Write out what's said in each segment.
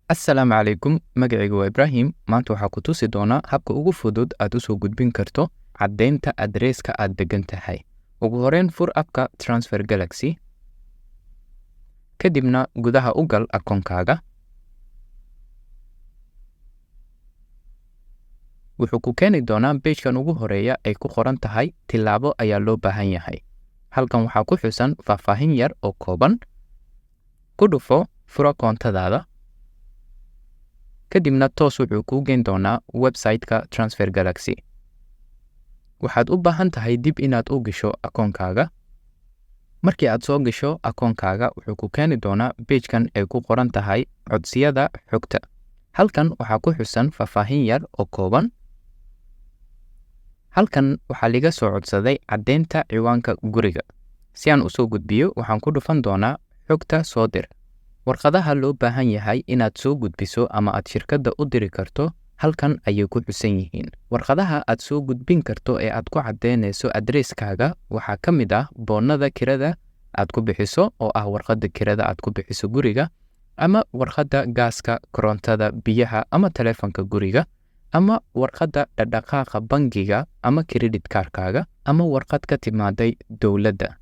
Assalaamu calaykum, magacaygu waa Ibraahim. Maanta waxaa ku tusi doonaa habka ugu fudud aad u soo gudbin karto caddeynta adreeska aad degan tahay. Ugu horreyn, fur appka Transfer Galaxy, kadibna gudaha u gal akoonkaaga. Wuxuu ku keeni doonaa page-kan ugu horeeya ay ku qoran tahay tillaabo ayaa loo baahan yahay. Halkan waxaa ku xusan faahfaahin yar oo kooban. Ku dhufo fura koontadaada. Kadibna toos wuxuu kuu geyn doonaa website-ka Transfer Galaxy. Waxaad u baahan tahay dib inaad u gasho akoonkaaga. Markii aad soo gasho akoonkaaga, wuxuu ku keeni doonaa page-kan ay ku qoran tahay codsiyada xogta. Halkan waxaa ku xusan faahfaahin yar oo kooban. Halkan waxaa laga soo codsaday caddeynta ciwaanka guriga. Si aan u soo gudbiyo, waxaan ku dhufan doonaa xogta soo dir. Warqadaha loo baahan yahay inaad soo gudbiso ama aad shirkadda u diri karto, halkan ayay ku xusan yihiin. Warqadaha aad soo gudbin karto ee aad ku caddeynayso adreeskaaga waxaa ka mid ah boonnada kirada aad ku bixiso oo ah warqadda kirada aad ku bixiso guriga, ama warqadda gaaska, korontada, biyaha ama taleefanka guriga, ama warqadda dhaqdhaqaaqa bangiga ama credit card-kaaga, ama warqad ka timaaday dowladda.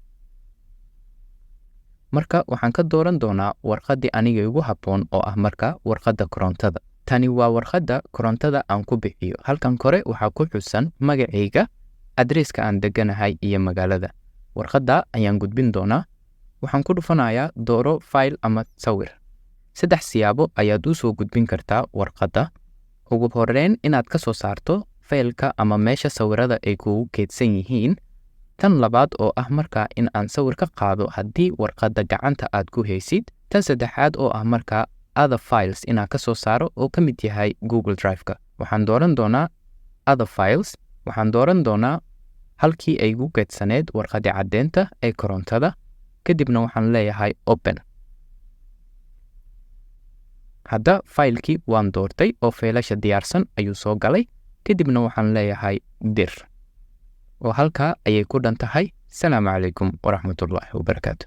Marka waxaan ka dooran doonaa warqaddii aniga igu habboon oo ah marka warqadda korontada. Tani waa warqadda korontada aan ku bixiyo. Halkan kore waxaa ku xusan magacayga, adreeska aan deganahay iyo magaalada. Warqadda ayaan gudbin doonaa. Waxaan ku dhufanayaa dooro file ama sawir. 3 siyaabo ayaad u soo gudbin kartaa warqadda. Ugu horreyn, inaad ka soo saarto faylka ama meesha sawirada ay kugu keydsan yihiin. Tan labaad oo ah marka in aan sawir ka qaado haddii warqadda gacanta aad ku haysid. Tan saddexaad oo ah marka other files inaan ka soo saaro oo ka mid yahay Google Drive-ka. Waxaan dooran doonaa other files. Waxaan dooran doonaa halkii ay igu keydsaneed warqadda caddeynta ee korontada. Kadibna waxaan leeyahay open. Hadda faylkii waan doortay oo faylasha diyaarsan ayuu soo galay. Kadibna waxaan leeyahay dir. oo halkaa ayay ku dhan tahay. Salaamu calaykum waraxmatullaahi wabarakaatu.